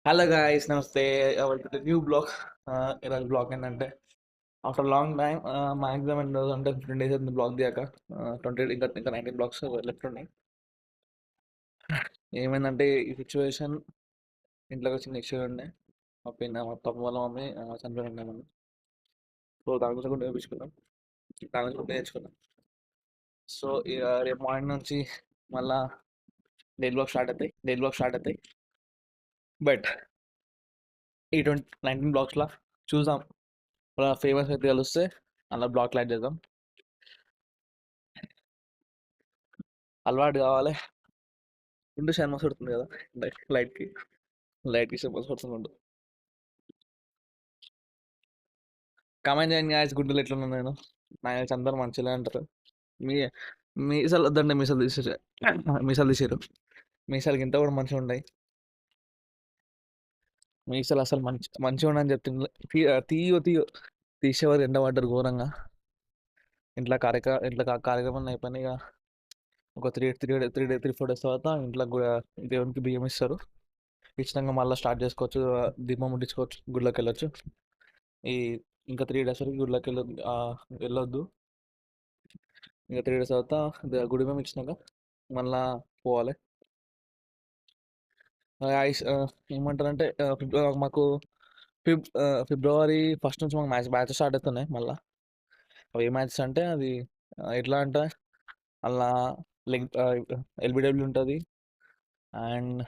Hello guys, నమస్తే. Welcome to new blog. ఈరోజు blog ఏంటంటే ఆఫ్టర్ లాంగ్ టైం మా ఎగ్జామ్ ఎన్ని రోజులు అంటే 15 డేస్ అవుతుంది బ్లాగ్ దిగాక. 20 ఇంకా 19 బ్లాగ్స్ లెఫ్ట్ ఉన్నాయి. ఏమైందంటే ఈ సిచ్యువేషన్, ఇంట్లోకి వచ్చిన ఇష్యూ ఉండే మా తమ్ముడు వాళ్ళ మమ్మీ చనిపోయి ఉండే మనం. సో దాని గురించి కూడా నేర్పించుకున్నాం, దాని గురించి కూడా నేర్చుకున్నాం. సో ఇక రేపు మార్నింగ్ నుంచి మళ్ళా డైలీ బ్లాగ్ స్టార్ట్ అవుతాయి. బట్ ఈ 19 బ్లాగ్స్లో చూద్దాం, ఫేమస్ అయితే కలిస్తే అలా బ్లాగ్ యాడ్ చేద్దాం. అలవాటు కావాలి. గుండు శర్మ కొడుతుంది కదా, లైట్కి లైట్కి శర్మ కొడుతున్నాడు. కామెంట్ చేయండి గాయస్, గుండెలు ఎట్లున్నాను నేను. నా తెలిసి అందరూ మంచిగా అంటారు. మీ మీసాలు వద్దండి, మీసాలు తీసారు. మీసాలకి ఇంత కూడా మంచిగా ఉంటాయి. మీసాలు అసలు మంచిగా ఉండని చెప్తుంది. తీయో తీసేవారు ఎండ పడ్డారు ఘోరంగా. ఇంట్లో కార్యక్రమం అయిపోయినాయి. ఇక ఒక 3-4 డేస్ తర్వాత ఇంట్లో దేవునికి బియ్యం ఇస్తారు. ఇచ్చినాక మళ్ళీ స్టార్ట్ చేసుకోవచ్చు, దీపం ముట్టించుకోవచ్చు, గుడిలోకి వెళ్ళొచ్చు. ఈ ఇంకా 3 డేస్ వరకు గుడిలోకి వెళ్ళొద్దు. ఇంకా 3 డేస్ తర్వాత గుడి మేము ఇచ్చినాక మళ్ళా పోవాలి. ఏమంటారంటే మాకు ఫిబ్రవరి 1 నుంచి మాకు బ్యాచ్ స్టార్ట్ అవుతున్నాయి మళ్ళీ. అవి ఏ మ్యాచెస్ అంటే అది ఎట్లా అంటే అలా లెగ్ ఎల్బిడబ్ల్యూ ఉంటుంది, అండ్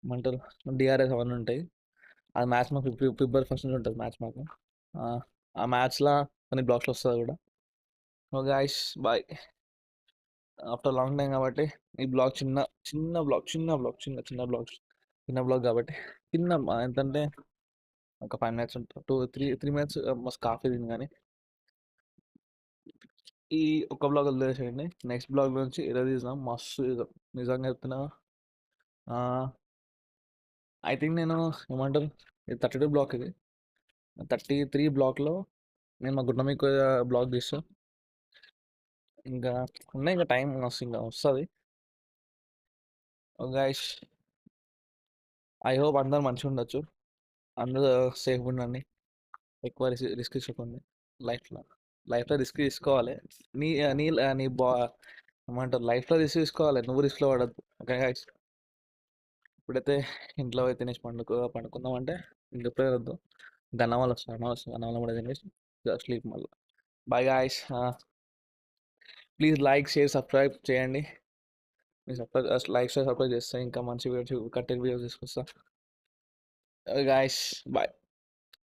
ఏమంటారు డిఆర్ఎస్ అవన్నీ ఉంటాయి. అది మ్యాచ్ మాకు ఫిబ్రవరి 1 నుంచి ఉంటుంది మ్యాచ్ మాకు. ఆ, ఆ మ్యాచ్లో కొన్ని బ్లాక్స్లో వస్తుంది కూడా. Oh guys, bye. After long time కాబట్టి ఈ బ్లాగ్ చిన్న బ్లాగ్ కాబట్టి చిన్న ఎంతంటే ఒక 5 మినిట్స్ ఉంటుంది, 3 మినిట్స్ మస్తు కాఫీ తిని. కానీ ఈ ఒక్క బ్లాగ్ వదిలేసేయండి, నెక్స్ట్ బ్లాగ్ నుంచి ఏదో తీద్దాం, మస్తు తీద్దాం. నిజంగా చెప్తున్నా. ఐ థింక్ నేను ఏమంటారు, ఇది 32 బ్లాక్. ఇది 33 బ్లాక్లో నేను మా గుడ్డ మీకు బ్లాగ్ తీస్తాను. ఇంకా ఉన్నాయి, ఇంకా టైం మస్తు ఇంకా వస్తుంది. గైస్, ఐ హోప్ అందరు మంచిగా ఉండొచ్చు, అందరూ సేఫ్గా ఉండండి. ఎక్కువ రిస్క్ తీసుకోండి లైఫ్లో. లైఫ్లో రిస్క్ తీసుకోవాలి. నీ నీ నీ బా ఏమంటారు, లైఫ్లో రిస్క్ తీసుకోవాలి, నువ్వు రిస్క్లో పడద్దు. ఓకే గైస్, ఇప్పుడైతే ఇంట్లో పోయి తినేసి పండుకుందామంటే ఇంకెప్పుడే వద్దు. గన్నవాళ్ళు వస్తారు, అన్నవాళ్ళు కూడా తినేసి స్లీప్ మళ్ళీ. Bye guys. Please like, share, subscribe చేయండి. మీరు సబ్స్క్రైబ్ చేస్తే ఇంకా మంచి వీడియోస్, కంటెంట్ వీడియోస్ తీసుకొస్తా. Guys, bye.